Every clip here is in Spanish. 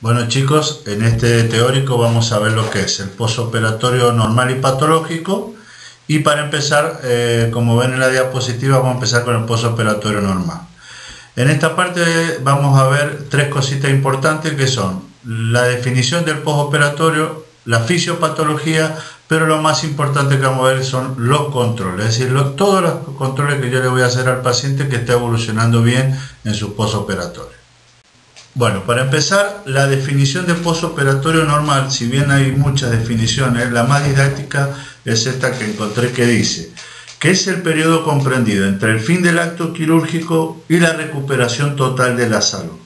Bueno chicos, en este teórico vamos a ver lo que es el postoperatorio normal y patológico, y para empezar, como ven en la diapositiva, vamos a empezar con el postoperatorio normal. En esta parte vamos a ver tres cositas importantes que son la definición del postoperatorio, la fisiopatología, pero lo más importante que vamos a ver son los controles, es decir, todos los controles que yo le voy a hacer al paciente que esté evolucionando bien en su postoperatorio. Bueno, para empezar, la definición de postoperatorio normal, si bien hay muchas definiciones, la más didáctica es esta que encontré, que dice que es el periodo comprendido entre el fin del acto quirúrgico y la recuperación total de la salud.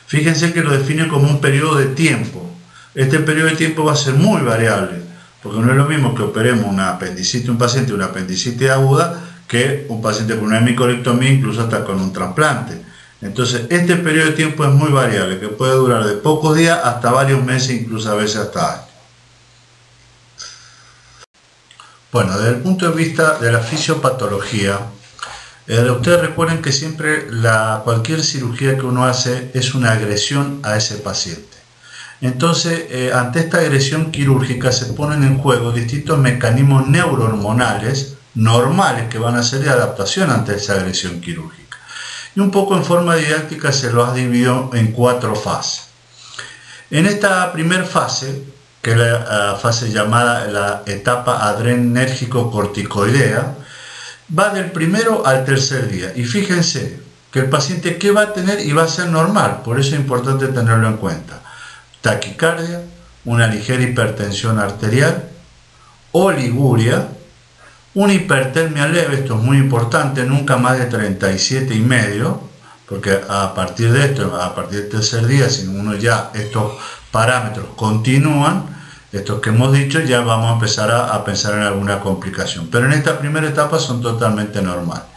Fíjense que lo define como un periodo de tiempo. Este periodo de tiempo va a ser muy variable, porque no es lo mismo que operemos una apendicitis, un paciente una apendicitis aguda, que un paciente con una hemicolectomía, incluso hasta con un trasplante. Entonces, este periodo de tiempo es muy variable, que puede durar de pocos días hasta varios meses, incluso a veces hasta años. Bueno, desde el punto de vista de la fisiopatología, ustedes recuerden que siempre cualquier cirugía que uno hace es una agresión a ese paciente. Entonces, ante esta agresión quirúrgica se ponen en juego distintos mecanismos neurohormonales normales que van a ser de adaptación ante esa agresión quirúrgica. Y un poco en forma didáctica se lo ha dividido en 4 fases. En esta primera fase, que es la fase llamada la etapa adrenérgico-corticoidea, va del primero al tercer día. Y fíjense que el paciente, ¿qué va a tener? Y va a ser normal, por eso es importante tenerlo en cuenta. Taquicardia, una ligera hipertensión arterial, oliguria, una hipertermia leve, esto es muy importante, nunca más de 37,5, porque a partir de esto, a partir del tercer día, si uno ya estos parámetros continúan, estos que hemos dicho, ya vamos a empezar a pensar en alguna complicación. Pero en esta primera etapa son totalmente normales.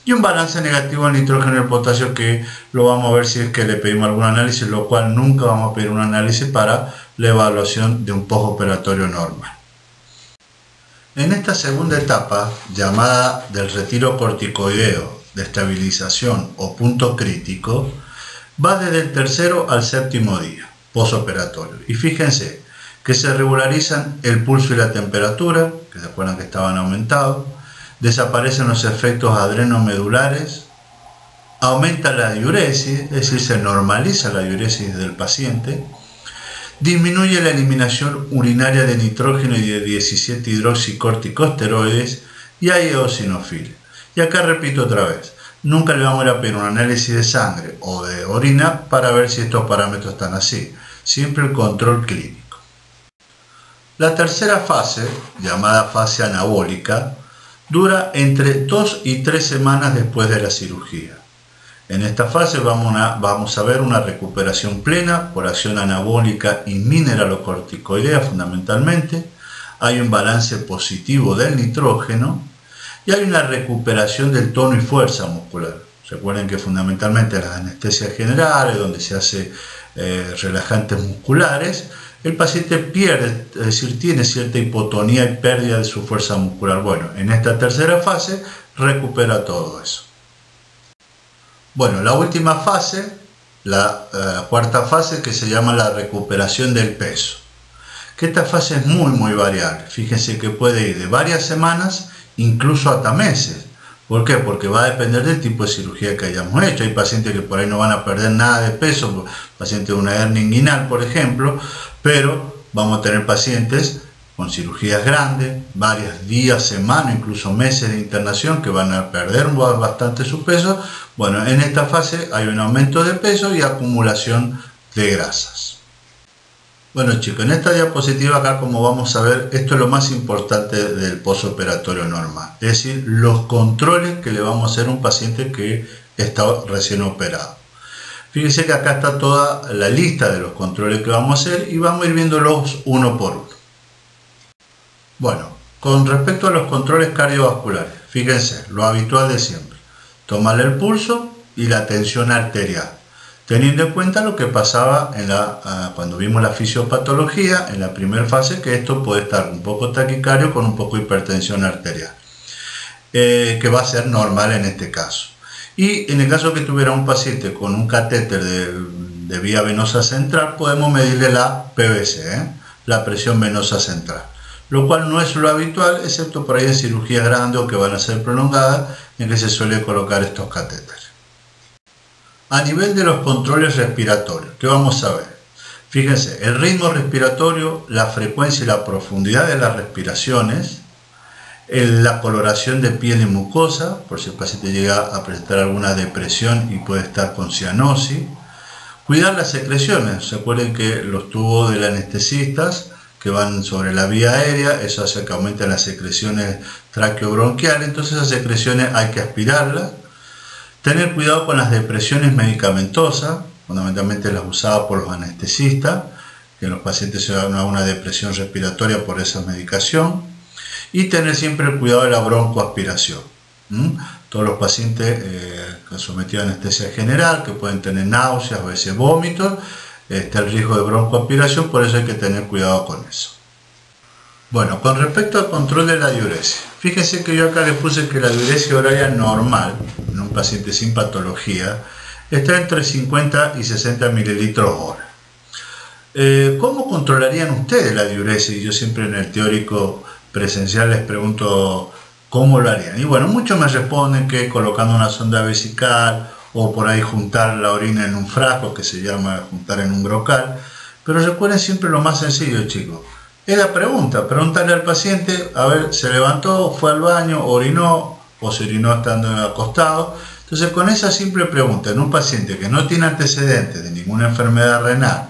Y un balance negativo al nitrógeno y el potasio, que lo vamos a ver si es que le pedimos algún análisis, lo cual nunca vamos a pedir un análisis para la evaluación de un postoperatorio normal. En esta segunda etapa, llamada del retiro corticoideo, de estabilización o punto crítico, va desde el tercero al séptimo día postoperatorio. Y fíjense que se regularizan el pulso y la temperatura, que se acuerdan que estaban aumentados, desaparecen los efectos adrenomedulares, aumenta la diuresis, es decir, se normaliza la diuresis del paciente, disminuye la eliminación urinaria de nitrógeno y de 17 hidroxicorticosteroides y hay eosinofilia. Y acá repito otra vez, nunca le vamos a ir a pedir un análisis de sangre o de orina para ver si estos parámetros están así. Siempre el control clínico. La tercera fase, llamada fase anabólica, dura entre 2 y 3 semanas después de la cirugía. En esta fase vamos a ver una recuperación plena por acción anabólica y mineralocorticoidea fundamentalmente. Hay un balance positivo del nitrógeno y hay una recuperación del tono y fuerza muscular. Recuerden que fundamentalmente las anestesias generales, donde se hace relajantes musculares, el paciente pierde, es decir, tiene cierta hipotonía y pérdida de su fuerza muscular. Bueno, en esta tercera fase recupera todo eso. Bueno, la última fase, la cuarta fase, que se llama la recuperación del peso. Que esta fase es muy variable. Fíjense que puede ir de varias semanas, incluso hasta meses. ¿Por qué? Porque va a depender del tipo de cirugía que hayamos hecho. Hay pacientes que por ahí no van a perder nada de peso, pacientes de una hernia inguinal, por ejemplo, pero vamos a tener pacientes con cirugías grandes, varios días, semanas, incluso meses de internación, que van a perder bastante su peso. Bueno, en esta fase hay un aumento de peso y acumulación de grasas. Bueno chicos, en esta diapositiva acá, como vamos a ver, esto es lo más importante del postoperatorio normal. Es decir, los controles que le vamos a hacer a un paciente que está recién operado. Fíjense que acá está toda la lista de los controles que vamos a hacer y vamos a ir viéndolos uno por uno. Bueno, con respecto a los controles cardiovasculares, fíjense, lo habitual de siempre. Tomarle el pulso y la tensión arterial, teniendo en cuenta lo que pasaba cuando vimos la fisiopatología en la primera fase, que esto puede estar un poco taquicardio con un poco de hipertensión arterial, que va a ser normal en este caso. Y en el caso que tuviera un paciente con un catéter de vía venosa central, podemos medirle la PVC, la presión venosa central, lo cual no es lo habitual, excepto por ahí en cirugías grandes o que van a ser prolongadas, en que se suele colocar estos catéteres. A nivel de los controles respiratorios, ¿qué vamos a ver? Fíjense, el ritmo respiratorio, la frecuencia y la profundidad de las respiraciones, la coloración de piel y mucosa, por si el paciente llega a presentar alguna depresión y puede estar con cianosis. Cuidar las secreciones, se acuerden que los tubos del anestesistas que van sobre la vía aérea, eso hace que aumenten las secreciones traqueobronquiales, entonces esas secreciones hay que aspirarlas. Tener cuidado con las depresiones medicamentosas, fundamentalmente las usadas por los anestesistas, que los pacientes se dan a una depresión respiratoria por esa medicación. Y tener siempre el cuidado de la broncoaspiración. Todos los pacientes sometidos a anestesia general, que pueden tener náuseas o ese vómitos, está el riesgo de broncoaspiración, por eso hay que tener cuidado con eso. Bueno, con respecto al control de la diuresis, fíjense que yo acá les puse que la diuresis horaria normal, en un paciente sin patología, está entre 50 y 60 mililitros hora. ¿Cómo controlarían ustedes la diuresis? Yo siempre en el teórico presencial les pregunto cómo lo harían. Y bueno, muchos me responden que colocando una sonda vesical o por ahí juntar la orina en un frasco, que se llama juntar en un brocal. Pero recuerden siempre lo más sencillo, chicos. Es la pregunta, preguntarle al paciente, a ver, se levantó, fue al baño, orinó o se orinó estando acostado. Entonces con esa simple pregunta en un paciente que no tiene antecedentes de ninguna enfermedad renal,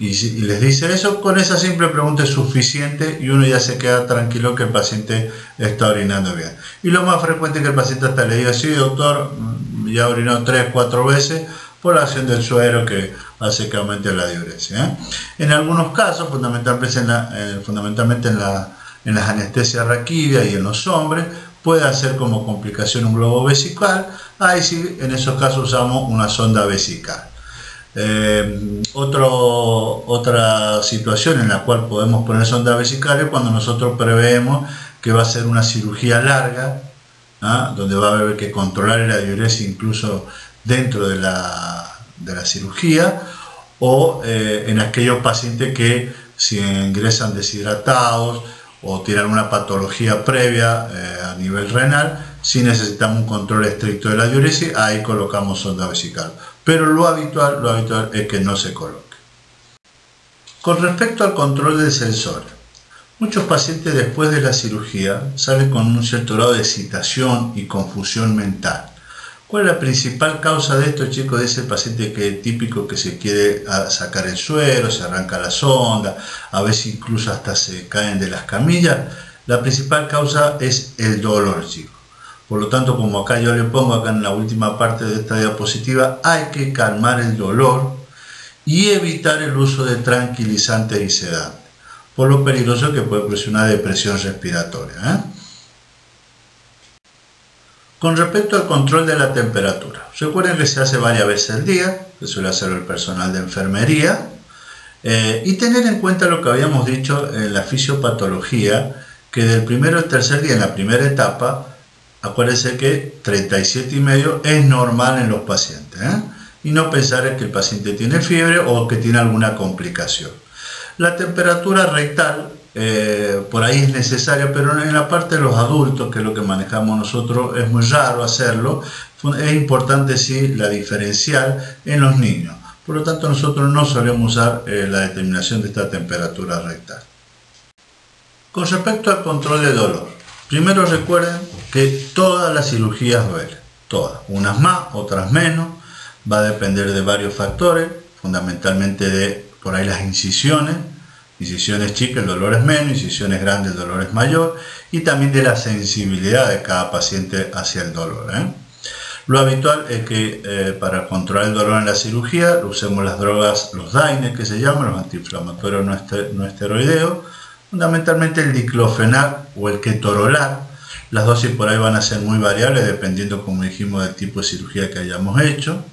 y les dice eso, con esa simple pregunta es suficiente y uno ya se queda tranquilo que el paciente está orinando bien. Y lo más frecuente es que el paciente hasta le diga, sí doctor, ya orinó 3-4 veces por la acción del suero que hace que aumente la diuresis. En algunos casos, fundamentalmente en las anestesias raquídeas y en los hombres, puede hacer como complicación un globo vesical. Ahí sí, en esos casos usamos una sonda vesical. Otra situación en la cual podemos poner sonda vesical es cuando nosotros preveemos que va a ser una cirugía larga, donde va a haber que controlar la diuresis incluso dentro de la cirugía, o en aquellos pacientes que si ingresan deshidratados o tienen una patología previa a nivel renal, si necesitamos un control estricto de la diuresis, ahí colocamos sonda vesical. Pero lo habitual es que no se coloque. Con respecto al control del sensor, muchos pacientes después de la cirugía salen con un cierto grado de excitación y confusión mental. ¿Cuál es la principal causa de esto, chicos? De ese paciente que es típico que se quiere sacar el suero, se arranca la sonda, a veces incluso hasta se caen de las camillas. La principal causa es el dolor, chicos. Por lo tanto, como acá yo le pongo acá en la última parte de esta diapositiva, hay que calmar el dolor y evitar el uso de tranquilizantes y sedantes, por lo peligroso que puede producir una depresión respiratoria. Con respecto al control de la temperatura, recuerden que se hace varias veces al día, que suele hacerlo el personal de enfermería, y tener en cuenta lo que habíamos dicho en la fisiopatología, que del primero al tercer día, en la primera etapa, acuérdense que 37,5 es normal en los pacientes, y no pensar en que el paciente tiene fiebre o que tiene alguna complicación. La temperatura rectal por ahí es necesaria, pero en la parte de los adultos, que es lo que manejamos nosotros, es muy raro hacerlo. Es importante sí la diferencial en los niños. Por lo tanto, nosotros no solemos usar la determinación de esta temperatura rectal. Con respecto al control de dolor, primero recuerden que todas las cirugías duelen, todas, unas más, otras menos, va a depender de varios factores, fundamentalmente de por ahí las incisiones chicas el dolor es menos, incisiones grandes el dolor es mayor, y también de la sensibilidad de cada paciente hacia el dolor. Lo habitual es que para controlar el dolor en la cirugía usemos las drogas, los DAINE que se llaman, los antiinflamatorios no esteroideos, fundamentalmente el diclofenac o el ketorolac. Las dosis por ahí van a ser muy variables dependiendo, como dijimos, del tipo de cirugía que hayamos hecho.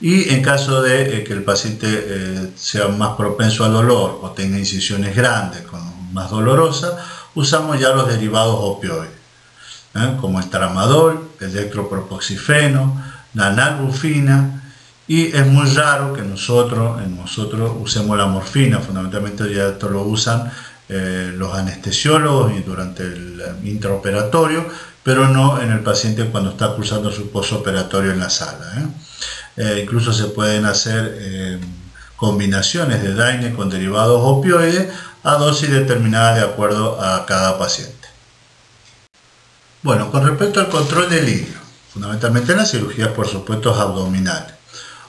Y en caso de que el paciente sea más propenso al dolor o tenga incisiones grandes, más dolorosas, usamos ya los derivados opioides, como el tramadol, el dextropropoxifeno, la nalbuphina, y es muy raro que nosotros usemos la morfina. Fundamentalmente ya esto lo usan los anestesiólogos y durante el intraoperatorio, pero no en el paciente cuando está cursando su postoperatorio en la sala. Incluso se pueden hacer combinaciones de DAINE con derivados opioides a dosis determinada de acuerdo a cada paciente. Bueno, con respecto al control del ilirio, fundamentalmente en las cirugías, por supuesto, abdominales.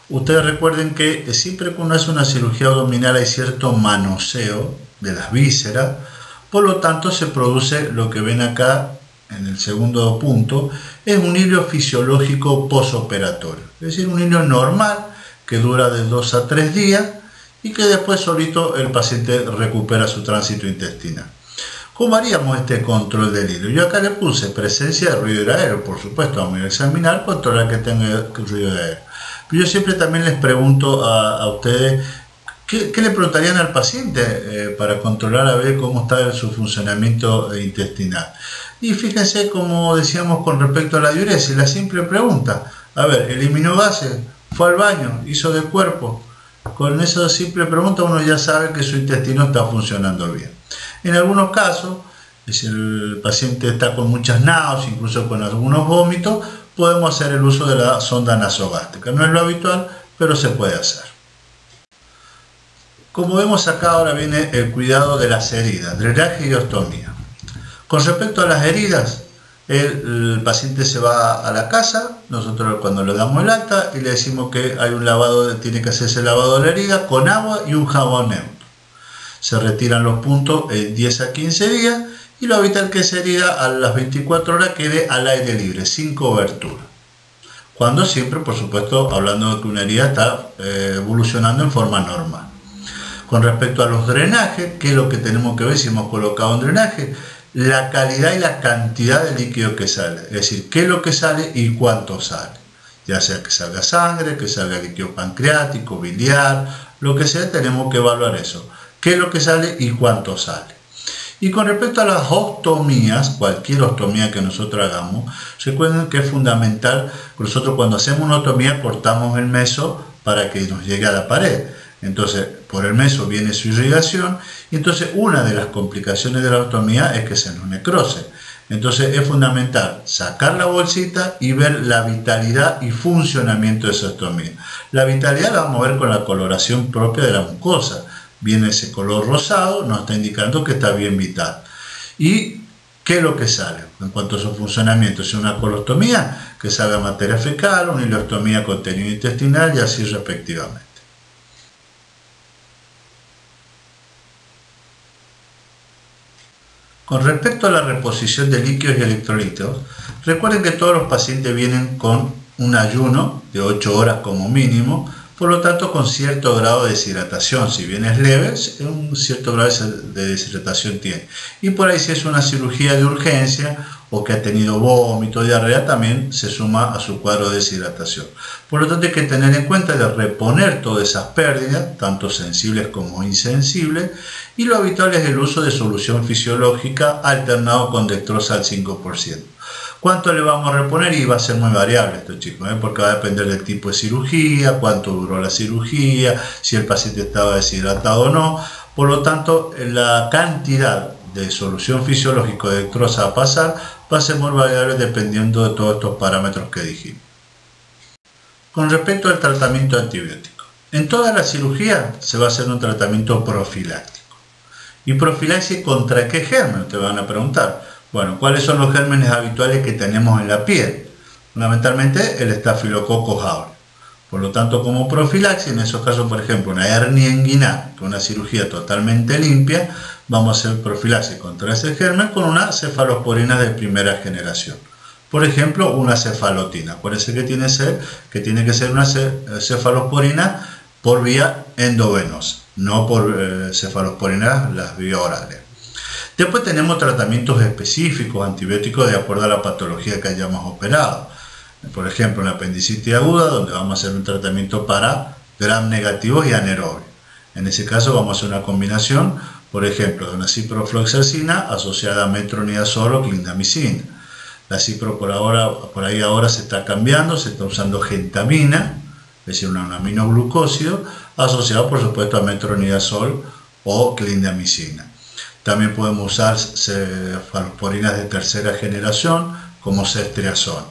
Ustedes recuerden que siempre que uno hace una cirugía abdominal hay cierto manoseo de las vísceras, por lo tanto se produce lo que ven acá en el segundo punto, es un ilirio fisiológico postoperatorio, es decir, un ilirio normal que dura de 2 a 3 días y que después solito el paciente recupera su tránsito intestinal. ¿Cómo haríamos este control del ilirio? Yo acá le puse presencia de ruido de aéreo, por supuesto, vamos a examinar, controlar que tenga ruido de aéreo. Pero yo siempre también les pregunto a ustedes, ¿qué le preguntarían al paciente para controlar a ver cómo está su funcionamiento intestinal? Y fíjense, como decíamos con respecto a la diuresis, la simple pregunta, a ver, eliminó gases, fue al baño, hizo de cuerpo. Con esa simple pregunta uno ya sabe que su intestino está funcionando bien. En algunos casos, si el paciente está con muchas náuseas, incluso con algunos vómitos, podemos hacer el uso de la sonda nasogástrica. No es lo habitual, pero se puede hacer. Como vemos acá, ahora viene el cuidado de las heridas, drenaje y ostomía. Con respecto a las heridas, el paciente se va a la casa, nosotros cuando le damos el alta y le decimos que hay un lavado, tiene que hacerse el lavado de la herida con agua y un jabón neutro. Se retiran los puntos en 10 a 15 días y lo habitual que esa herida a las 24 horas quede al aire libre, sin cobertura. Cuando siempre, por supuesto, hablando de que una herida está evolucionando en forma normal. Con respecto a los drenajes, ¿qué es lo que tenemos que ver si hemos colocado un drenaje? La calidad y la cantidad de líquido que sale, es decir, qué es lo que sale y cuánto sale, ya sea que salga sangre, que salga líquido pancreático, biliar, lo que sea, tenemos que evaluar eso, qué es lo que sale y cuánto sale. Y con respecto a las ostomías, cualquier ostomía que nosotros hagamos, recuerden que es fundamental, nosotros cuando hacemos una ostomía cortamos el meso para que nos llegue a la pared. Entonces, por el meso viene su irrigación y entonces una de las complicaciones de la ostomía es que se nos necrose. Entonces es fundamental sacar la bolsita y ver la vitalidad y funcionamiento de esa ostomía. La vitalidad la vamos a ver con la coloración propia de la mucosa. Viene ese color rosado, nos está indicando que está bien vital. ¿Y qué es lo que sale? En cuanto a su funcionamiento, si es una colostomía, que salga materia fecal, una ileostomía con contenido intestinal y así respectivamente. Con respecto a la reposición de líquidos y electrolitos, recuerden que todos los pacientes vienen con un ayuno de 8 horas como mínimo, por lo tanto con cierto grado de deshidratación. Si bien es leve, un cierto grado de deshidratación tiene. Y por ahí si es una cirugía de urgencia o que ha tenido vómito, diarrea, también se suma a su cuadro de deshidratación. Por lo tanto hay que tener en cuenta de reponer todas esas pérdidas, tanto sensibles como insensibles, y lo habitual es el uso de solución fisiológica alternado con dextrosa al 5%. ¿Cuánto le vamos a reponer? Y va a ser muy variable esto, chicos, porque va a depender del tipo de cirugía, cuánto duró la cirugía, si el paciente estaba deshidratado o no. Por lo tanto, la cantidad de solución fisiológica de dextrosa a pasar va a ser muy variable dependiendo de todos estos parámetros que dijimos. Con respecto al tratamiento antibiótico, en toda la cirugía se va a hacer un tratamiento profiláctico. ¿Y profilaxis contra qué germen? Ustedes van a preguntar. Bueno, ¿cuáles son los gérmenes habituales que tenemos en la piel? Fundamentalmente el estafilococo aureus. Por lo tanto, como profilaxis, en esos casos, por ejemplo, una hernia inguinal, que es una cirugía totalmente limpia, vamos a hacer profilaxis contra ese germen con una cefalosporina de primera generación. Por ejemplo, una cefalotina. Acuérdense que tiene que ser una cefalosporina por vía endovenosa, no por cefalosporinas las vías orales. Después tenemos tratamientos específicos antibióticos de acuerdo a la patología que hayamos operado. Por ejemplo, en la apendicitis aguda, donde vamos a hacer un tratamiento para gram negativos y anaerobios. En ese caso vamos a hacer una combinación, por ejemplo, de una ciprofloxacina asociada a metronidazol o clindamicina. La cipro por ahí ahora se está cambiando, se está usando gentamina, es decir, un aminoglucósido, asociado por supuesto a metronidazol o clindamicina. También podemos usar cefalosporinas de tercera generación como ceftriaxona.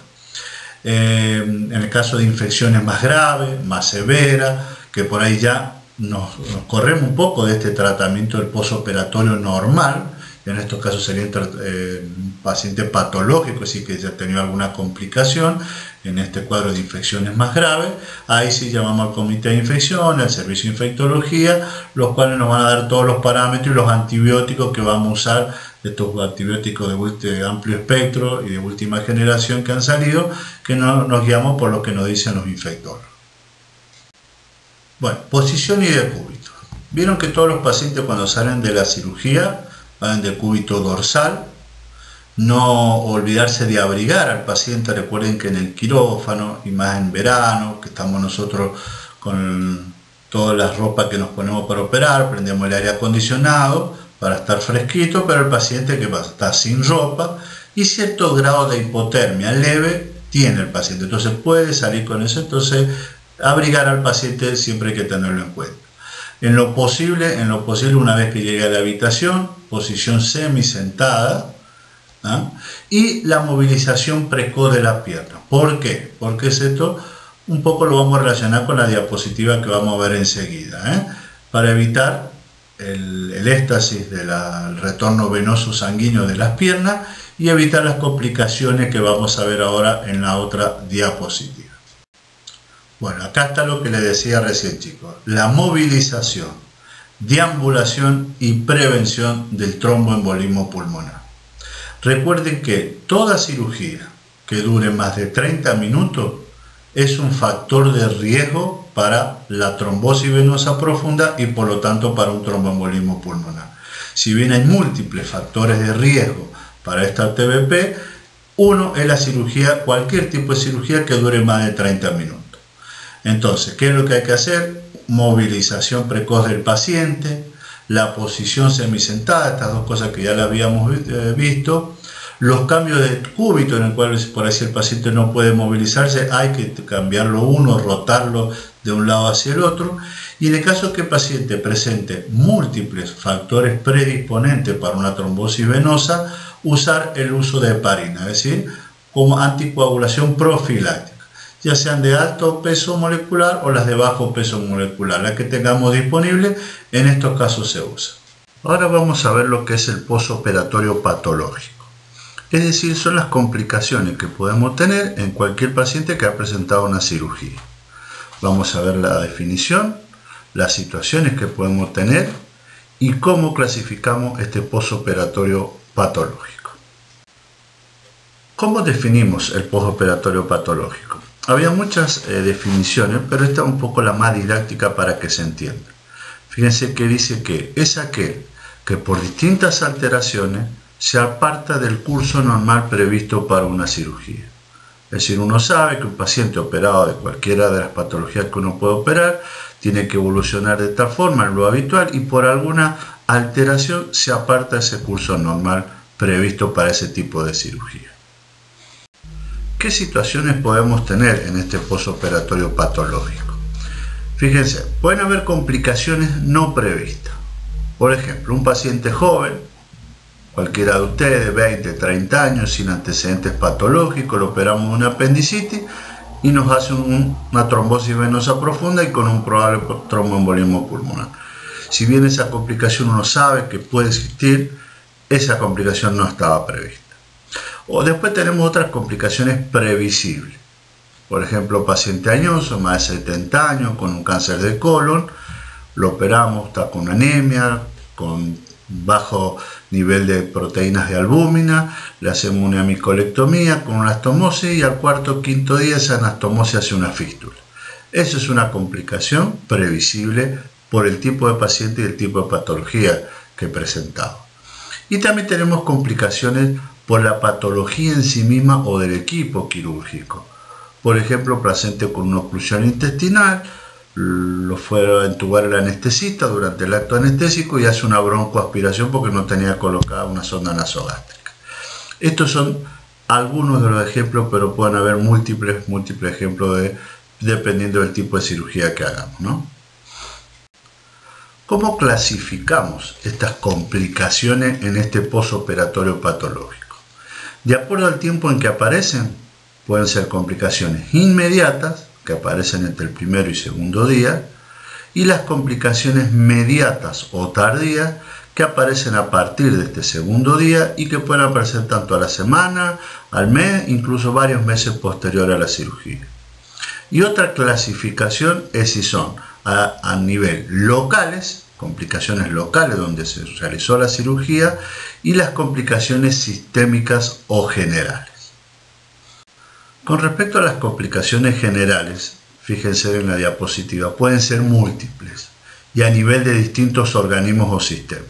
En el caso de infecciones más graves, más severas, que por ahí ya nos corremos un poco de este tratamiento del postoperatorio normal, en estos casos sería un paciente patológico, es decir, que ya ha tenido alguna complicación en este cuadro de infecciones más graves. Ahí sí llamamos al comité de infección, al servicio de infectología, los cuales nos van a dar todos los parámetros y los antibióticos que vamos a usar, estos antibióticos de amplio espectro y de última generación que han salido, que nos guiamos por lo que nos dicen los infectólogos. Bueno, posición y decúbito. Vieron que todos los pacientes cuando salen de la cirugía van de decúbito dorsal. No olvidarse de abrigar al paciente. Recuerden que en el quirófano, y más en verano, que estamos nosotros con todas las ropas que nos ponemos para operar, prendemos el aire acondicionado para estar fresquito, pero el paciente que está sin ropa y cierto grado de hipotermia leve tiene el paciente, entonces puede salir con eso. Entonces abrigar al paciente siempre hay que tenerlo en cuenta. En lo posible, una vez que llegue a la habitación, posición semisentada, ¿ah? Y la movilización precoz de las piernas. ¿Por qué? Porque esto un poco lo vamos a relacionar con la diapositiva que vamos a ver enseguida, para evitar el éxtasis del retorno venoso sanguíneo de las piernas y evitar las complicaciones que vamos a ver ahora en la otra diapositiva. Bueno, acá está lo que les decía recién, chicos: la movilización, deambulación y prevención del tromboembolismo pulmonar. Recuerden que toda cirugía que dure más de 30 minutos es un factor de riesgo para la trombosis venosa profunda y por lo tanto para un tromboembolismo pulmonar. Si bien hay múltiples factores de riesgo para esta TBP, uno es la cirugía, cualquier tipo de cirugía que dure más de 30 minutos. Entonces, ¿qué es lo que hay que hacer? Movilización precoz del paciente, la posición semisentada, estas dos cosas que ya las habíamos visto, los cambios de cúbito en el cual por así el paciente no puede movilizarse, hay que cambiarlo uno, rotarlo de un lado hacia el otro, y en el caso que el paciente presente múltiples factores predisponentes para una trombosis venosa, usar el uso de heparina, es decir, como anticoagulación profiláctica, ya sean de alto peso molecular o las de bajo peso molecular, las que tengamos disponible, en estos casos se usa. Ahora vamos a ver lo que es el postoperatorio patológico. Es decir, son las complicaciones que podemos tener en cualquier paciente que ha presentado una cirugía. Vamos a ver la definición, las situaciones que podemos tener y cómo clasificamos este postoperatorio patológico. ¿Cómo definimos el postoperatorio patológico? Había muchas definiciones, pero esta es un poco la más didáctica para que se entienda. Fíjense que dice que es aquel que por distintas alteraciones se aparta del curso normal previsto para una cirugía. Es decir, uno sabe que un paciente operado de cualquiera de las patologías que uno puede operar tiene que evolucionar de tal forma en lo habitual y por alguna alteración se aparta ese curso normal previsto para ese tipo de cirugía. ¿Qué situaciones podemos tener en este postoperatorio patológico? Fíjense, pueden haber complicaciones no previstas. Por ejemplo, un paciente joven, cualquiera de ustedes de 20, 30 años, sin antecedentes patológicos, lo operamos de una apendicitis y nos hace una trombosis venosa profunda y con un probable tromboembolismo pulmonar. Si bien esa complicación uno sabe que puede existir, esa complicación no estaba prevista. O después tenemos otras complicaciones previsibles. Por ejemplo, paciente añoso, más de 70 años, con un cáncer de colon, lo operamos, está con anemia, con bajo nivel de proteínas de albúmina, le hacemos una hemicolectomía con una anastomosis y al cuarto o quinto día esa anastomosis hace una fístula. Eso es una complicación previsible por el tipo de paciente y el tipo de patología que presentaba. Y también tenemos complicaciones por la patología en sí misma o del equipo quirúrgico. Por ejemplo, paciente con una oclusión intestinal, lo fueron a entubar el anestesista durante el acto anestésico y hace una broncoaspiración porque no tenía colocada una sonda nasogástrica. Estos son algunos de los ejemplos, pero pueden haber múltiples ejemplos dependiendo del tipo de cirugía que hagamos, ¿no? ¿Cómo clasificamos estas complicaciones en este postoperatorio patológico? De acuerdo al tiempo en que aparecen, pueden ser complicaciones inmediatas, que aparecen entre el primero y segundo día, y las complicaciones mediatas o tardías, que aparecen a partir de este segundo día y que pueden aparecer tanto a la semana, al mes, incluso varios meses posteriores a la cirugía. Y otra clasificación es si son a nivel locales, complicaciones locales donde se realizó la cirugía, y las complicaciones sistémicas o generales. Con respecto a las complicaciones generales, fíjense en la diapositiva, pueden ser múltiples y a nivel de distintos organismos o sistemas.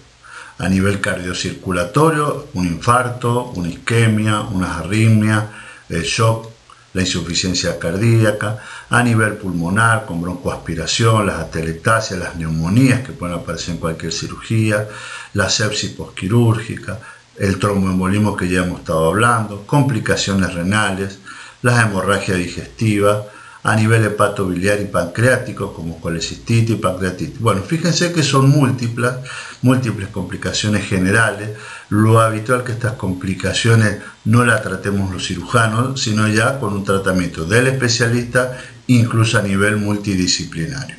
A nivel cardiocirculatorio, un infarto, una isquemia, una arritmia, el shock, la insuficiencia cardíaca. A nivel pulmonar, con broncoaspiración, las atelectasias, las neumonías que pueden aparecer en cualquier cirugía, la sepsis posquirúrgica, el tromboembolismo que ya hemos estado hablando, complicaciones renales, las hemorragias digestivas, a nivel hepatobiliar y pancreático, como colecistitis y pancreatitis. Bueno, fíjense que son múltiples complicaciones generales. Lo habitual es que estas complicaciones no las tratemos los cirujanos, sino ya con un tratamiento del especialista, incluso a nivel multidisciplinario.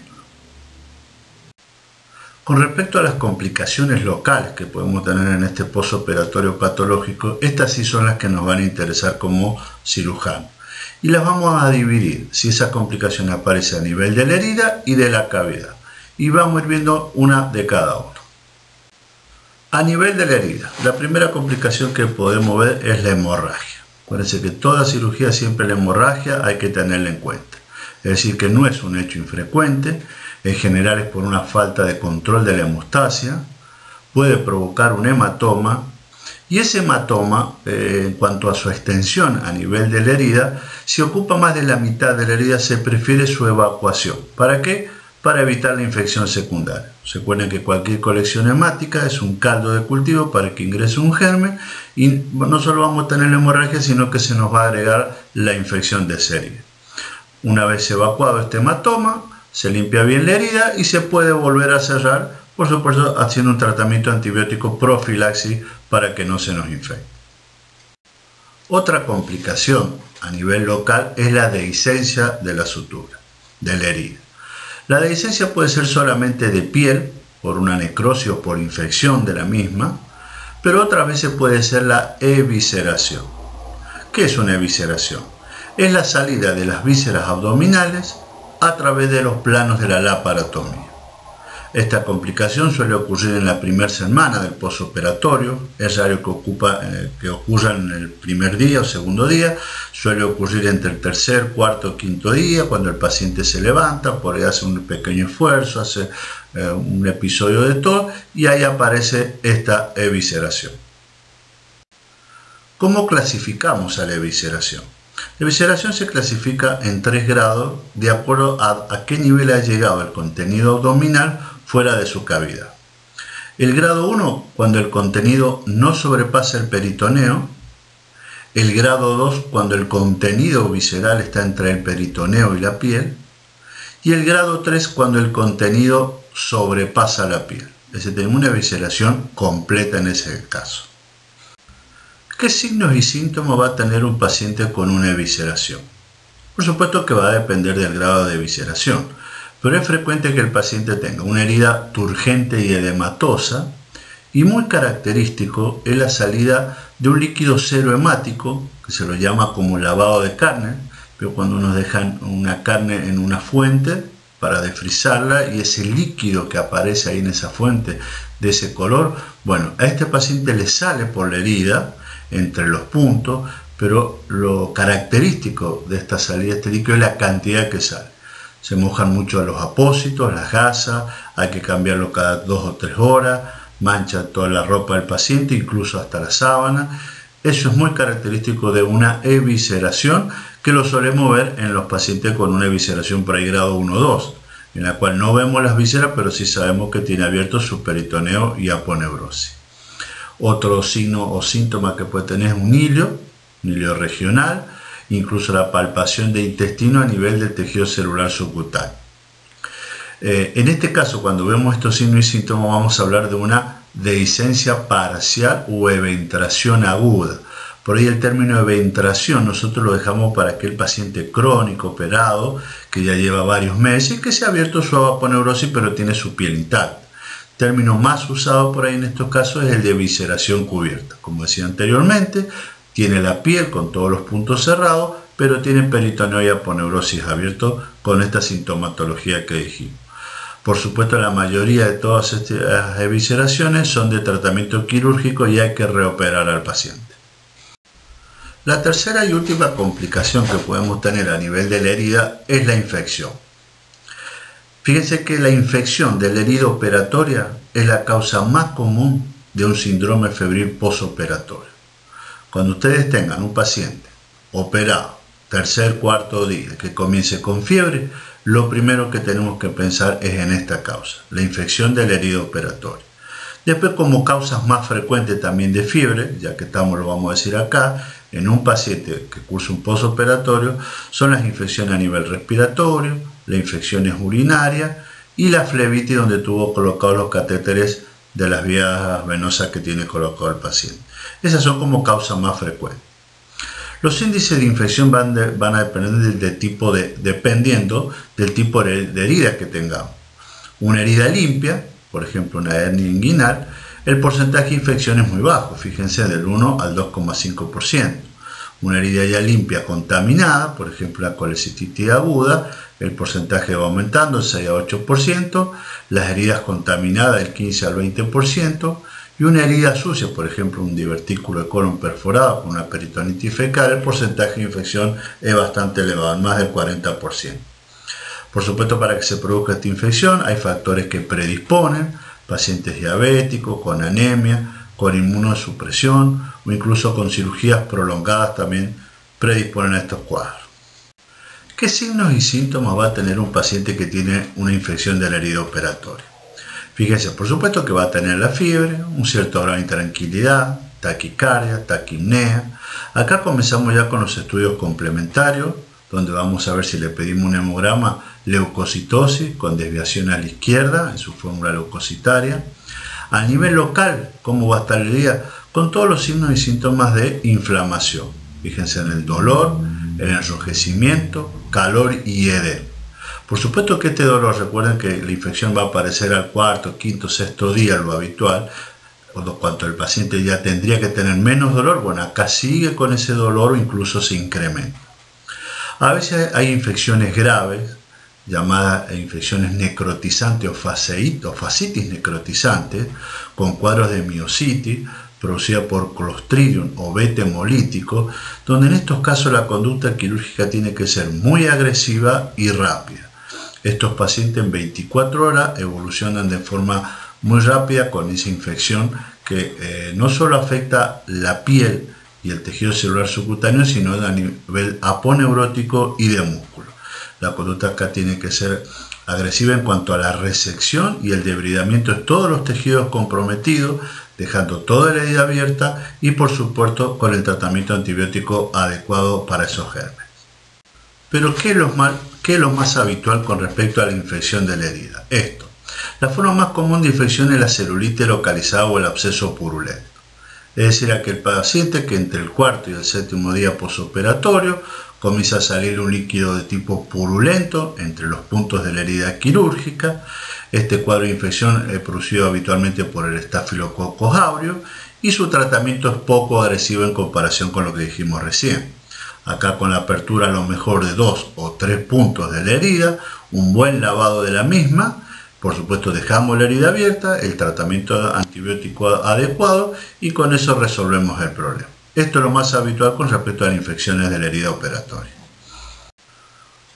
Con respecto a las complicaciones locales que podemos tener en este postoperatorio patológico, estas sí son las que nos van a interesar como cirujanos. Y las vamos a dividir si esa complicación aparece a nivel de la herida y de la cavidad. Y vamos a ir viendo una de cada uno. A nivel de la herida, la primera complicación que podemos ver es la hemorragia. Acuérdense que toda cirugía, siempre la hemorragia hay que tenerla en cuenta. Es decir, que no es un hecho infrecuente, en general es por una falta de control de la hemostasia, puede provocar un hematoma, y ese hematoma, en cuanto a su extensión a nivel de la herida, si ocupa más de la mitad de la herida, se prefiere su evacuación. ¿Para qué? Para evitar la infección secundaria. Recuerden que cualquier colección hemática es un caldo de cultivo para que ingrese un germen y no solo vamos a tener la hemorragia, sino que se nos va a agregar la infección de esa herida. Una vez evacuado este hematoma, se limpia bien la herida y se puede volver a cerrar, por supuesto haciendo un tratamiento antibiótico profilaxis para que no se nos infecte. Otra complicación a nivel local es la dehiscencia de la sutura, de la herida. La dehiscencia puede ser solamente de piel, por una necrosis o por infección de la misma, pero otras veces puede ser la evisceración. ¿Qué es una evisceración? Es la salida de las vísceras abdominales a través de los planos de la laparotomía. Esta complicación suele ocurrir en la primera semana del postoperatorio, es raro que ocurra en el primer día o segundo día, suele ocurrir entre el tercer, cuarto o quinto día, cuando el paciente se levanta, por ahí hace un pequeño esfuerzo, hace un episodio de tos y ahí aparece esta evisceración. ¿Cómo clasificamos a la evisceración? La evisceración se clasifica en 3 grados de acuerdo a qué nivel ha llegado el contenido abdominal fuera de su cavidad. El grado 1, cuando el contenido no sobrepasa el peritoneo. El grado 2, cuando el contenido visceral está entre el peritoneo y la piel. Y el grado 3, cuando el contenido sobrepasa la piel. Es decir, tenemos una evisceración completa en ese caso. ¿Qué signos y síntomas va a tener un paciente con una evisceración? Por supuesto que va a depender del grado de evisceración, pero es frecuente que el paciente tenga una herida turgente y edematosa, y muy característico es la salida de un líquido serohemático, que se lo llama como lavado de carne, pero cuando nos dejan una carne en una fuente para desfrizarla y ese líquido que aparece ahí en esa fuente de ese color, bueno, a este paciente le sale por la herida entre los puntos, pero lo característico de esta salida de este líquido es la cantidad que sale. Se mojan mucho los apósitos, las gasas, hay que cambiarlo cada 2 o 3 horas, mancha toda la ropa del paciente, incluso hasta la sábana. Eso es muy característico de una evisceración, que lo solemos ver en los pacientes con una evisceración por ahí grado 1 o 2, en la cual no vemos las vísceras, pero sí sabemos que tiene abierto su peritoneo y aponeurosis. Otro signo o síntoma que puede tener es un un hileo regional, incluso la palpación de intestino a nivel del tejido celular subcutáneo. En este caso, cuando vemos estos signos y síntomas, vamos a hablar de una dehiscencia parcial o eventración aguda. Por ahí el término eventración nosotros lo dejamos para aquel paciente crónico, operado, que ya lleva varios meses, que se ha abierto su aponeurosis pero tiene su piel intacta. El término más usado por ahí en estos casos es el de visceración cubierta. Como decía anteriormente, tiene la piel con todos los puntos cerrados, pero tiene peritoneo y aponeurosis abierto con esta sintomatología que dijimos. Por supuesto, la mayoría de todas estas evisceraciones son de tratamiento quirúrgico y hay que reoperar al paciente. La tercera y última complicación que podemos tener a nivel de la herida es la infección. Fíjense que la infección de la herida operatoria es la causa más común de un síndrome febril postoperatorio. Cuando ustedes tengan un paciente operado, tercer, cuarto día, que comience con fiebre, lo primero que tenemos que pensar es en esta causa, la infección de la herida operatoria. Después, como causas más frecuentes también de fiebre, ya que lo vamos a decir acá, en un paciente que cursa un postoperatorio, son las infecciones a nivel respiratorio, las infecciones urinarias y la flebitis donde tuvo colocados los catéteres de las vías venosas que tiene colocado el paciente. Esas son como causas más frecuentes. Los índices de infección van a depender dependiendo del tipo de herida que tengamos. Una herida limpia, por ejemplo una hernia inguinal, el porcentaje de infección es muy bajo, fíjense, del 1 al 2,5%. Una herida ya limpia contaminada, por ejemplo la colecistitis aguda, el porcentaje va aumentando del 6 a 8%, las heridas contaminadas del 15 al 20%, y una herida sucia, por ejemplo un divertículo de colon perforado con una peritonitis fecal, el porcentaje de infección es bastante elevado, más del 40%. Por supuesto, para que se produzca esta infección hay factores que predisponen, pacientes diabéticos, con anemia, con inmunosupresión o incluso con cirugías prolongadas también predisponen a estos cuadros. ¿Qué signos y síntomas va a tener un paciente que tiene una infección de la herida operatoria? Fíjense, por supuesto que va a tener la fiebre, un cierto grado de intranquilidad, taquicardia, taquipnea. Acá comenzamos ya con los estudios complementarios, donde vamos a ver si le pedimos un hemograma leucocitosis con desviación a la izquierda en su fórmula leucocitaria. A nivel local, ¿cómo va a estar el día? Con todos los signos y síntomas de inflamación. Fíjense en el dolor, el enrojecimiento, calor y edema. Por supuesto que este dolor, recuerden que la infección va a aparecer al cuarto, quinto, sexto día, lo habitual. Cuando el paciente ya tendría que tener menos dolor, bueno, acá sigue con ese dolor o incluso se incrementa. A veces hay infecciones graves, llamadas infecciones necrotizantes o fascitis necrotizantes, con cuadros de miositis, producida por Clostridium o beta hemolítico, donde en estos casos la conducta quirúrgica tiene que ser muy agresiva y rápida. Estos pacientes en 24 horas evolucionan de forma muy rápida con esa infección que no solo afecta la piel y el tejido celular subcutáneo, sino a nivel aponeurótico y de músculo. La conducta acá tiene que ser agresiva en cuanto a la resección y el debridamiento de todos los tejidos comprometidos, dejando toda la herida abierta y por supuesto con el tratamiento antibiótico adecuado para esos gérmenes. Pero ¿qué es lo más habitual con respecto a la infección de la herida? Esto. La forma más común de infección es la celulitis localizada o el absceso purulento. Es decir, aquel paciente que entre el cuarto y el séptimo día postoperatorio comienza a salir un líquido de tipo purulento entre los puntos de la herida quirúrgica. Este cuadro de infección es producido habitualmente por el Staphylococcus aureus y su tratamiento es poco agresivo en comparación con lo que dijimos recién. Acá con la apertura a lo mejor de 2 o 3 puntos de la herida, un buen lavado de la misma, por supuesto dejamos la herida abierta, el tratamiento antibiótico adecuado y con eso resolvemos el problema. Esto es lo más habitual con respecto a las infecciones de la herida operatoria.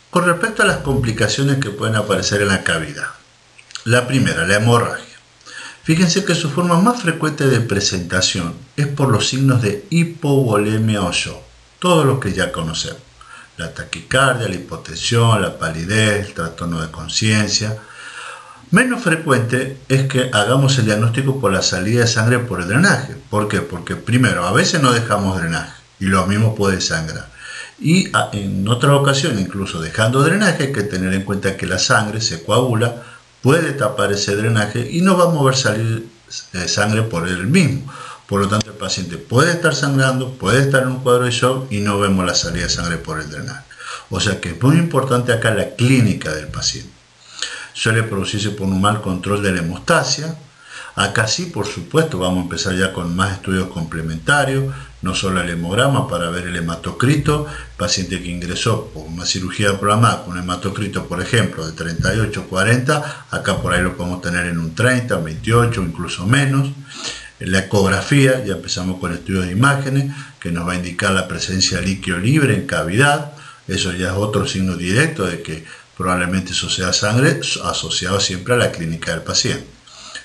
Con respecto a las complicaciones que pueden aparecer en la cavidad. La primera, la hemorragia. Fíjense que su forma más frecuente de presentación es por los signos de hipovolemia o shock, todos los que ya conocemos. La taquicardia, la hipotensión, la palidez, el trastorno de conciencia. Menos frecuente es que hagamos el diagnóstico por la salida de sangre por el drenaje. ¿Por qué? Porque primero, a veces no dejamos drenaje. y lo mismo puede sangrar. Y en otras ocasiones, incluso dejando drenaje, hay que tener en cuenta que la sangre se coagula, puede tapar ese drenaje y no va a mover salir sangre por él mismo. Por lo tanto, el paciente puede estar sangrando, puede estar en un cuadro de shock y no vemos la salida de sangre por el drenaje. O sea que es muy importante acá la clínica del paciente. Suele producirse por un mal control de la hemostasia. Acá sí, por supuesto, vamos a empezar ya con más estudios complementarios, no solo el hemograma para ver el hematocrito. Paciente que ingresó por una cirugía programada con un hematocrito, por ejemplo, de 38, 40, acá por ahí lo podemos tener en un 30, 28, incluso menos. En la ecografía ya empezamos con estudios de imágenes que nos va a indicar la presencia de líquido libre en cavidad. Eso ya es otro signo directo de que probablemente eso sea sangre, asociado siempre a la clínica del paciente.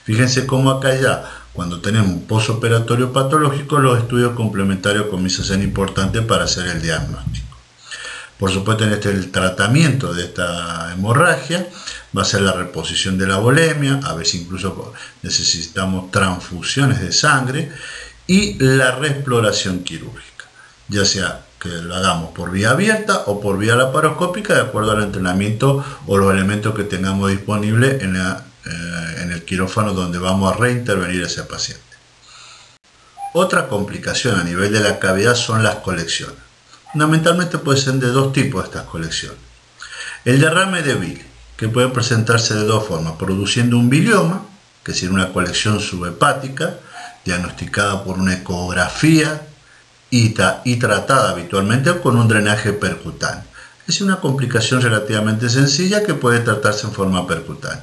Fíjense cómo acá ya, cuando tenemos un postoperatorio patológico, los estudios complementarios comienzan a ser importantes para hacer el diagnóstico. Por supuesto, el tratamiento de esta hemorragia va a ser la reposición de la volemia, a veces incluso necesitamos transfusiones de sangre, y la reexploración quirúrgica, ya sea que lo hagamos por vía abierta o por vía laparoscópica, de acuerdo al entrenamiento o los elementos que tengamos disponibles en el quirófano donde vamos a reintervenir a ese paciente. Otra complicación a nivel de la cavidad son las colecciones. Fundamentalmente pueden ser de dos tipos estas colecciones. El derrame de bilis, que puede presentarse de dos formas, produciendo un bilioma, que es una colección subhepática, diagnosticada por una ecografía y tratada habitualmente con un drenaje percutáneo. Es una complicación relativamente sencilla que puede tratarse en forma percutánea.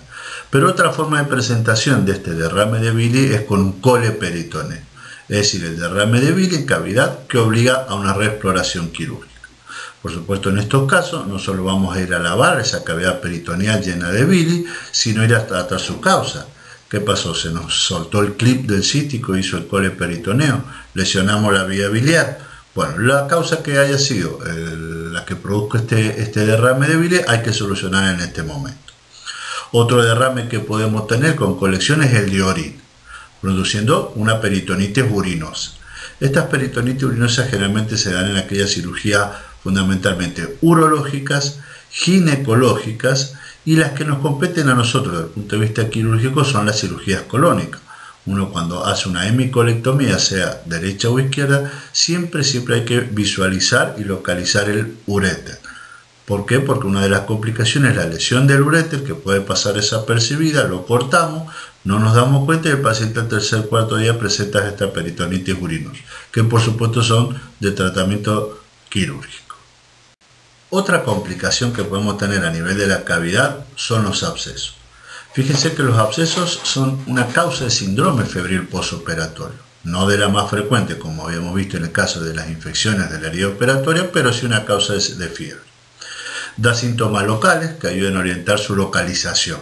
Pero otra forma de presentación de este derrame de bilis es con un coleperitoneo, es decir, el derrame de bilis en cavidad que obliga a una reexploración quirúrgica. Por supuesto, en estos casos no solo vamos a ir a lavar esa cavidad peritoneal llena de bilis, sino ir a tratar su causa. ¿Qué pasó? Se nos soltó el clip del cítico, hizo el coleperitoneo, lesionamos la vía biliar. Bueno, la causa que haya sido la que produzca este derrame de bilis hay que solucionar en este momento. Otro derrame que podemos tener con colecciones es el de orina, produciendo una peritonitis urinosa. Estas peritonitis urinosas generalmente se dan en aquellas cirugías fundamentalmente urológicas, ginecológicas, y las que nos competen a nosotros desde el punto de vista quirúrgico son las cirugías colónicas. Uno cuando hace una hemicolectomía, sea derecha o izquierda, siempre hay que visualizar y localizar el uréter. ¿Por qué? Porque una de las complicaciones es la lesión del uréter, que puede pasar desapercibida, lo cortamos, no nos damos cuenta y el paciente al tercer o cuarto día presenta esta peritonitis urinosa, que por supuesto son de tratamiento quirúrgico. Otra complicación que podemos tener a nivel de la cavidad son los abscesos. Fíjense que los abscesos son una causa de síndrome febril postoperatorio, no de la más frecuente como habíamos visto en el caso de las infecciones de la herida operatoria, pero sí una causa de fiebre. Da síntomas locales que ayudan a orientar su localización.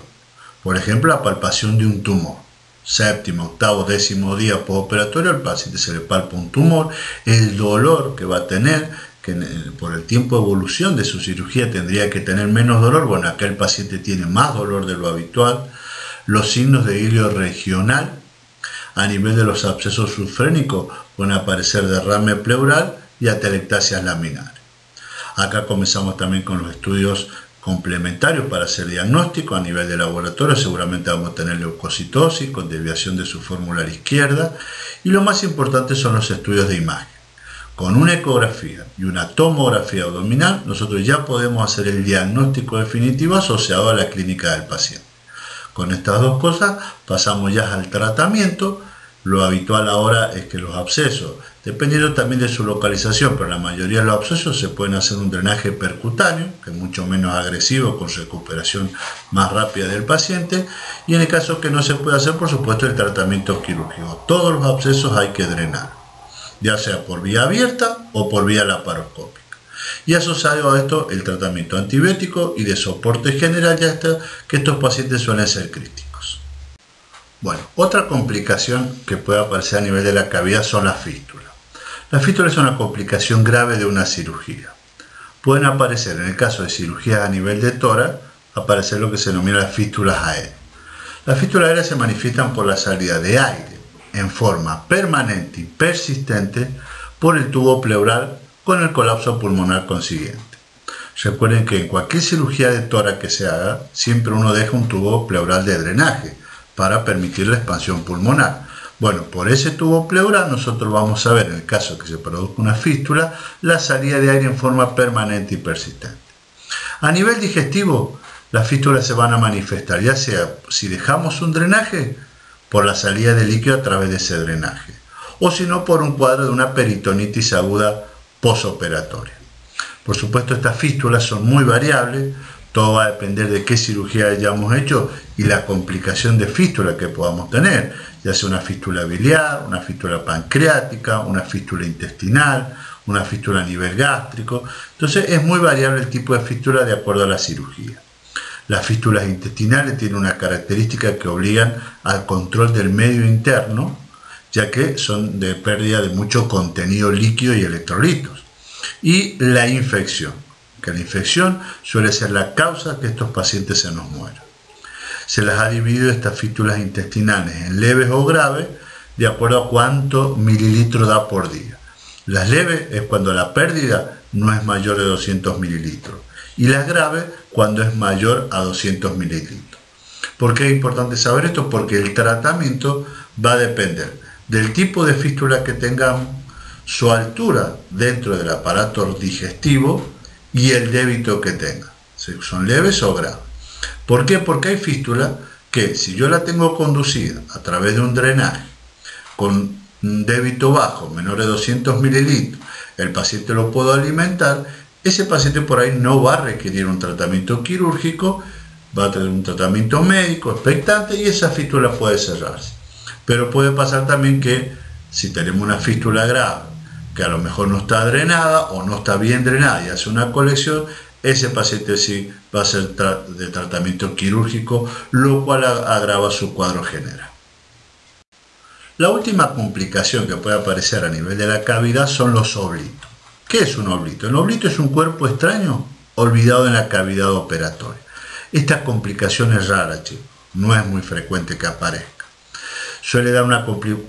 Por ejemplo, la palpación de un tumor. Séptimo, octavo, décimo día postoperatorio, al paciente se le palpa un tumor, el dolor que va a tener, que por el tiempo de evolución de su cirugía tendría que tener menos dolor, bueno, acá el paciente tiene más dolor de lo habitual. Los signos de hilio regional, a nivel de los abscesos subfrénicos, pueden aparecer derrame pleural y atelectasias laminares. Acá comenzamos también con los estudios complementarios para hacer diagnóstico a nivel de laboratorio. Seguramente vamos a tener leucocitosis con desviación de su fórmula a la izquierda, y lo más importante son los estudios de imagen. Con una ecografía y una tomografía abdominal nosotros ya podemos hacer el diagnóstico definitivo asociado a la clínica del paciente. Con estas dos cosas pasamos ya al tratamiento. Lo habitual ahora es que los abscesos, dependiendo también de su localización, pero la mayoría de los abscesos se pueden hacer un drenaje percutáneo, que es mucho menos agresivo, con recuperación más rápida del paciente, y en el caso que no se pueda hacer, por supuesto, el tratamiento quirúrgico. Todos los abscesos hay que drenar, ya sea por vía abierta o por vía laparoscópica. Y asociado a esto, el tratamiento antibiótico y de soporte general, ya está, que estos pacientes suelen ser críticos. Bueno, otra complicación que puede aparecer a nivel de la cavidad son las fístulas. La fístula es una complicación grave de una cirugía. Pueden aparecer, en el caso de cirugías a nivel de tórax, aparecer lo que se denomina las fístulas aéreas. Las fístulas aéreas se manifiestan por la salida de aire en forma permanente y persistente por el tubo pleural con el colapso pulmonar consiguiente. Recuerden que en cualquier cirugía de tórax que se haga, siempre uno deja un tubo pleural de drenaje para permitir la expansión pulmonar. Bueno, por ese tubo pleural nosotros vamos a ver, en el caso que se produzca una fístula, la salida de aire en forma permanente y persistente. A nivel digestivo, las fístulas se van a manifestar, ya sea si dejamos un drenaje, por la salida de líquido a través de ese drenaje, o si no por un cuadro de una peritonitis aguda posoperatoria. Por supuesto, estas fístulas son muy variables, todo va a depender de qué cirugía hayamos hecho y la complicación de fístula que podamos tener, ya sea una fístula biliar, una fístula pancreática, una fístula intestinal, una fístula a nivel gástrico. Entonces es muy variable el tipo de fístula de acuerdo a la cirugía. Las fístulas intestinales tienen una característica que obligan al control del medio interno, ya que son de pérdida de mucho contenido líquido y electrolitos. Y la infección, que la infección suele ser la causa que estos pacientes se nos mueran. Se las ha dividido estas fístulas intestinales en leves o graves, de acuerdo a cuántos mililitros da por día. Las leves es cuando la pérdida no es mayor de 200 mililitros. Y las graves cuando es mayor a 200 mililitros. ¿Por qué es importante saber esto? Porque el tratamiento va a depender del tipo de fístula que tengamos, su altura dentro del aparato digestivo y el débito que tenga, si son leves o graves. ¿Por qué? Porque hay fístulas que si yo la tengo conducida a través de un drenaje con un débito bajo, menor de 200 mililitros, el paciente lo puedo alimentar, ese paciente por ahí no va a requerir un tratamiento quirúrgico, va a tener un tratamiento médico expectante y esa fístula puede cerrarse. Pero puede pasar también que si tenemos una fístula grave, que a lo mejor no está drenada o no está bien drenada y hace una colección, ese paciente sí va a ser de tratamiento quirúrgico, lo cual agrava su cuadro general. La última complicación que puede aparecer a nivel de la cavidad son los oblitos. ¿Qué es un oblito? El oblito es un cuerpo extraño olvidado en la cavidad operatoria. Esta complicación es rara, chicos. No es muy frecuente que aparezca.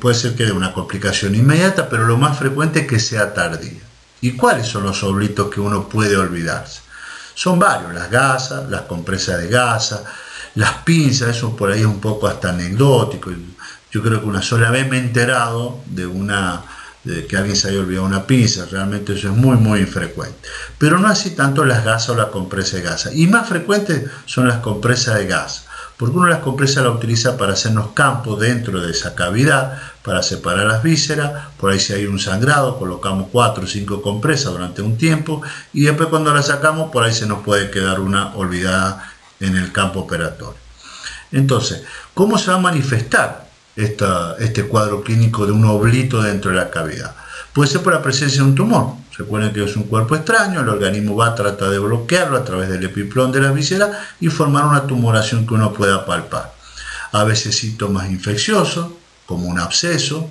Puede ser que dé una complicación inmediata, pero lo más frecuente es que sea tardía. ¿Y cuáles son los oblitos que uno puede olvidarse? Son varios, las gasas, las compresas de gasa, las pinzas, eso por ahí es un poco hasta anecdótico. Yo creo que una sola vez me he enterado de que alguien se haya olvidado una pinza, realmente eso es muy infrecuente. Pero no así tanto las gasas o la compresa de gasa. Y más frecuentes son las compresas de gasa, porque uno las compresas las utiliza para hacernos campos dentro de esa cavidad, para separar las vísceras. Por ahí si hay un sangrado, colocamos 4 o 5 compresas durante un tiempo y después cuando las sacamos, por ahí se nos puede quedar una olvidada en el campo operatorio. Entonces, ¿cómo se va a manifestar este cuadro clínico de un oblito dentro de la cavidad? Puede ser por la presencia de un tumor. Recuerden que es un cuerpo extraño, el organismo va a tratar de bloquearlo a través del epiplón de la víscera y formar una tumoración que uno pueda palpar. A veces síntomas infecciosos, como un absceso,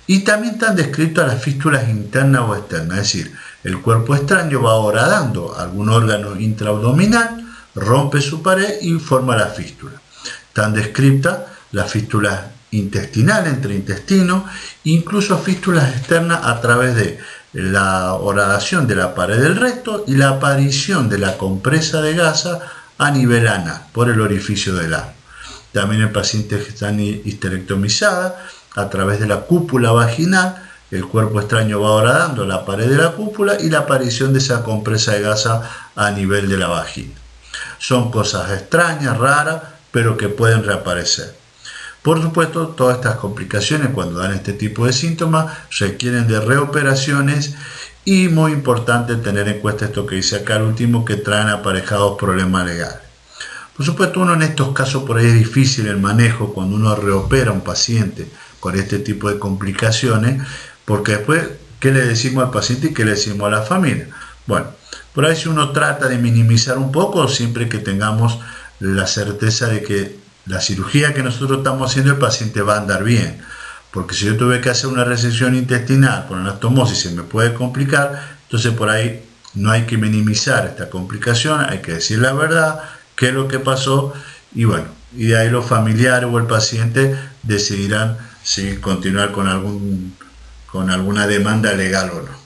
y también están descritas las fístulas internas o externas, es decir, el cuerpo extraño va horadando algún órgano intraabdominal, rompe su pared y forma la fístula. Están descritas las fístulas intestinales entre intestinos, incluso fístulas externas a través de la horadación de la pared del recto y la aparición de la compresa de gasa a nivel anal, por el orificio del ano. También en pacientes que están histerectomizadas, a través de la cúpula vaginal, el cuerpo extraño va horadando la pared de la cúpula y la aparición de esa compresa de gasa a nivel de la vagina. Son cosas extrañas, raras, pero que pueden reaparecer. Por supuesto, todas estas complicaciones cuando dan este tipo de síntomas requieren de reoperaciones y muy importante tener en cuenta esto que dice acá el último, que traen aparejados problemas legales. Por supuesto, uno en estos casos por ahí es difícil el manejo cuando uno reopera a un paciente con este tipo de complicaciones, porque después, ¿qué le decimos al paciente y qué le decimos a la familia? Bueno, por ahí si uno trata de minimizar un poco, siempre que tengamos la certeza de que la cirugía que nosotros estamos haciendo el paciente va a andar bien, porque si yo tuve que hacer una resección intestinal con anastomosis se me puede complicar, entonces por ahí no hay que minimizar esta complicación, hay que decir la verdad, qué es lo que pasó y bueno, y de ahí los familiares o el paciente decidirán si continuar con algún con alguna demanda legal o no.